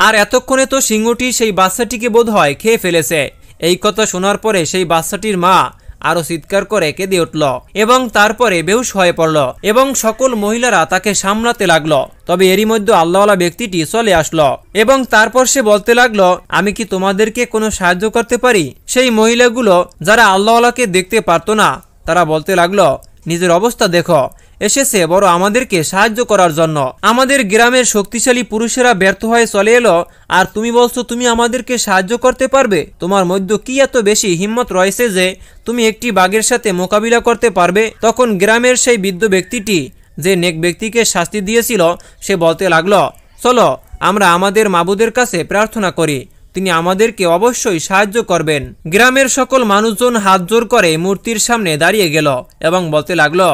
আর এতক্ষণে তো সিংহটি সেই বাচ্চাটিকে বোধহয় খেয়ে ফেলেছে। এই কথা শোনার পরে সেই বাচ্চাটির মা আরো চিৎকার করে কেঁদে উঠল এবং তারপরে বেহুশ হয়ে পড়ল এবং সকল মহিলারা তাকে সামলাতে লাগলো। তবে এরই মধ্যে আল্লাহওয়ালা ব্যক্তিটি চলে আসলো এবং তারপর সে বলতে লাগলো, আমি কি তোমাদেরকে কোনো সাহায্য করতে পারি? সেই মহিলাগুলো যারা আল্লাহওয়ালাকে দেখতে পারতো না তারা বলতে লাগলো, নিজের অবস্থা দেখো, এসেছে বড় আমাদেরকে সাহায্য করার জন্য। আমাদের গ্রামের শক্তিশালী পুরুষেরা ব্যর্থ হয়ে চলে এলো আর তুমি বলছো তুমি আমাদেরকে সাহায্য করতে পারবে? তোমার মধ্যে কি এত বেশি হিম্মত রয়েছে যে তুমি একটি বাঘের সাথে মোকাবিলা করতে পারবে? তখন গ্রামের সেই বৃদ্ধ ব্যক্তিটি যে নেক ব্যক্তিকে শাস্তি দিয়েছিল সে বলতে লাগলো, চলো আমরা আমাদের মাবুদের কাছে প্রার্থনা করি, তিনি আমাদেরকে অবশ্যই সাহায্য করবেন। গ্রামের সকল মানুষজন হাত জোর করে মূর্তির সামনে দাঁড়িয়ে গেল এবং বলতে লাগলো,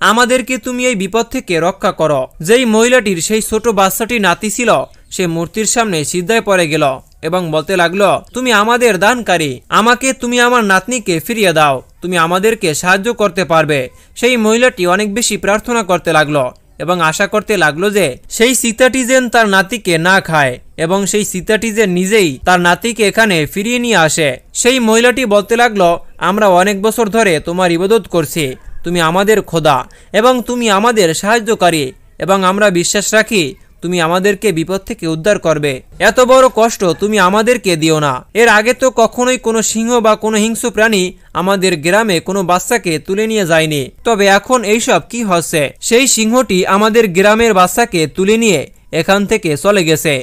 আমাদেরকে তুমি এই বিপদ থেকে রক্ষা করো। যেই মহিলাটির সেই ছোট বাচ্চাটি নাতি ছিল সে মূর্তির সামনে সিজদায় পড়ে গেল এবং বলতে লাগলো, তুমি আমাদের দানকারী, আমাকে তুমি আমার নাতনিকে ফিরিয়ে দাও, তুমি আমাদেরকে সাহায্য করতে পারবে। সেই মহিলাটি অনেক বেশি প্রার্থনা করতে লাগলো এবং আশা করতে লাগলো যে সেই সীতাটি যেন তার নাতিকে না খায় এবং সেই সীতাটি যে নিজেই তার নাতিকে এখানে ফিরিয়ে নিয়ে আসে। সেই মহিলাটি বলতে লাগলো, আমরা অনেক বছর ধরে তোমার ইবাদত করছি, তুমি আমাদের খোদা এবং তুমি আমাদের সাহায্যকারী এবং আমরা বিশ্বাস রাখি তুমি আমাদেরকে বিপদ থেকে উদ্ধার করবে। এত বড় কষ্ট তুমি আমাদেরকে দিও না। এর আগে তো কখনোই কোনো সিংহ বা কোনো হিংস্র প্রাণী আমাদের গ্রামে কোনো বাচ্চাকে তুলে নিয়ে যায়নি, তবে এখন এইসব কি হচ্ছে? সেই সিংহটি আমাদের গ্রামের বাচ্চাকে তুলে নিয়ে এখান থেকে চলে গেছে।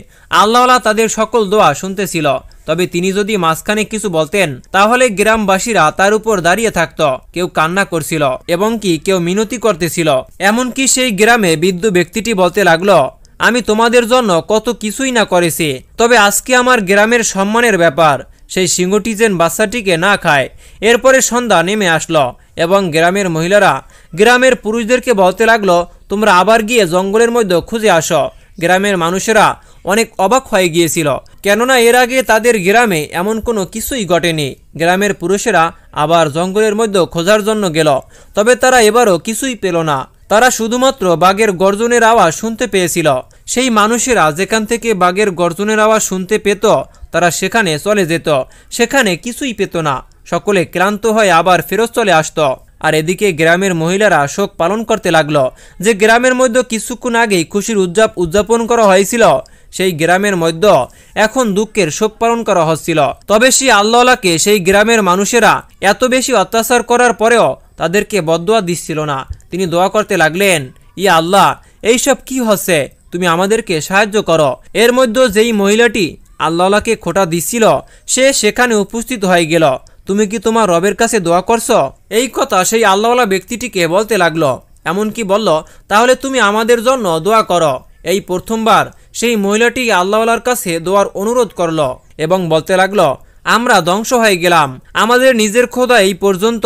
আল্লাহওয়ালা তাদের সকল দোয়া শুনতেছিল, তবে তিনি যদি মাঝখানে কিছু বলতেন তাহলে গ্রামবাসীরা তার উপর দাঁড়িয়ে থাকত। কেউ কান্না করছিল এবং কি কেউ মিনতি করতেছিল। এমনকি সেই গ্রামে বৃদ্ধ ব্যক্তিটি বলতে লাগলো, আমি তোমাদের জন্য কত কিছুই না করেছি, তবে আজকে আমার গ্রামের সম্মানের ব্যাপার, সেই সিংহটি যেন বাচ্চাটিকে না খায়। এরপরে সন্ধ্যা নেমে আসলো এবং গ্রামের মহিলারা গ্রামের পুরুষদেরকে বলতে লাগলো, তোমরা আবার গিয়ে জঙ্গলের মধ্যে খুঁজে আসো। গ্রামের মানুষেরা অনেক অবাক হয়ে গিয়েছিল, কেননা এর আগে তাদের গ্রামে এমন কোনো কিছুই ঘটেনি। গ্রামের পুরুষেরা আবার জঙ্গলের মধ্যে খোঁজার জন্য গেল, তবে তারা এবারও কিছুই পেল না। তারা শুধুমাত্র বাঘের গর্জনের আওয়াজ শুনতে পেয়েছিল। সেই মানুষেরা যেখান থেকে বাঘের গর্জনের আওয়াজ শুনতে পেত তারা সেখানে চলে যেত, সেখানে কিছুই পেত না। সকলে ক্লান্ত হয়ে আবার ফেরত চলে আসতো। আর এদিকে গ্রামের মহিলারা শোক পালন করতে লাগলো। যে গ্রামের মধ্যে কিছুক্ষণ আগেই খুশির উদযাপন করা হয়েছিল সেই গ্রামের মধ্যে এখন দুঃখের শোক পালন করা হচ্ছিল। তবে সেই আল্লাহকে সেই গ্রামের মানুষেরা এত বেশি অত্যাচার করার পরেও তাদেরকে বদদোয়া দিচ্ছিল না। তিনি দোয়া করতে লাগলেন, ইয়া আল্লাহ, এইসব কি হচ্ছে, তুমি আমাদেরকে সাহায্য করো। এর মধ্যে যেই মহিলাটি আল্লাহকে খোঁটা দিচ্ছিল সে সেখানে উপস্থিত হয়ে গেল। তুমি কি তোমার রবের কাছে দোয়া করছো? এই কথা সেই আল্লাহওয়ালা ব্যক্তিটিকে বলতে লাগলো। এমনকি বলল, তাহলে তুমি আমাদের জন্য দোয়া করো। এই প্রথমবার সেই মহিলাটি আল্লাহওয়ালার কাছে দোয়ার অনুরোধ করলো এবং বলতে লাগলো, আমরা ধ্বংস হয়ে গেলাম, আমাদের নিজের খোদা এই পর্যন্ত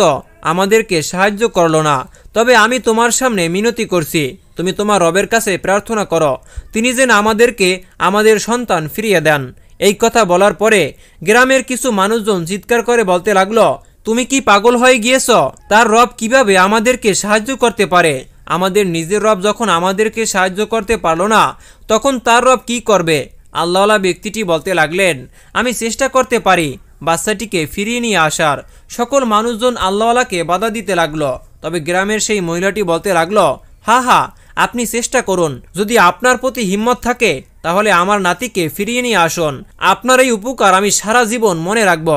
আমাদেরকে সাহায্য করলো না, তবে আমি তোমার সামনে মিনতি করছি, তুমি তোমার রবের কাছে প্রার্থনা করো, তিনি যেন আমাদেরকে আমাদের সন্তান ফিরিয়ে দেন। এই কথা বলার পরে গ্রামের কিছু মানুষজন চিৎকার করে বলতে লাগলো, তুমি কি পাগল হয়ে গিয়েছ? তার রব কিভাবে আমাদেরকে সাহায্য করতে পারে? আমাদের নিজের রব যখন আমাদেরকে সাহায্য করতে পারলো না তখন তার রব কি করবে? আল্লাহওয়ালা ব্যক্তিটি বলতে লাগলেন, আমি চেষ্টা করতে পারি বাচ্চাটিকে ফিরিয়ে নিয়ে আসার। সকল মানুষজন আল্লাহওয়ালাকে বাধা দিতে লাগলো। তবে গ্রামের সেই মহিলাটি বলতে লাগলো, হা, আপনি চেষ্টা করুন, যদি আপনার প্রতি হিম্মত থাকে তাহলে আমার নাতিকে ফিরিয়ে নিয়ে আসুন, আপনার এই উপকার আমি সারা জীবন মনে রাখব।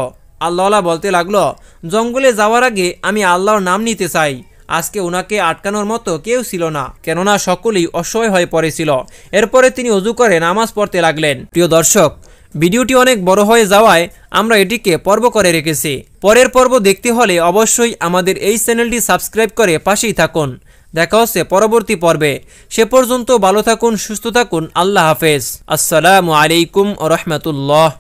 আল্লাহওয়ালা বলতে লাগলো, জঙ্গলে যাওয়ার আগে আমি আল্লাহর নাম নিতে চাই। আজকে ওনাকে আটকানোর মতো কেউ ছিল না, কেননা সকলেই অসহায় হয়ে পড়েছিল। এরপরে তিনি ওযু করে নামাজ পড়তে লাগলেন। প্রিয় দর্শক, ভিডিওটি অনেক বড় হয়ে যাওয়ায় আমরা এটিকে পর্ব করে রেখেছি। পরের পর্ব দেখতে হলে অবশ্যই আমাদের এই চ্যানেলটি সাবস্ক্রাইব করে পাশেই থাকুন। দেখা হচ্ছে পরবর্তী পর্বে। সে পর্যন্ত ভালো থাকুন, সুস্থ থাকুন। আল্লাহ হাফেজ। আসসালামু আলাইকুম ওয়া রাহমাতুল্লাহ।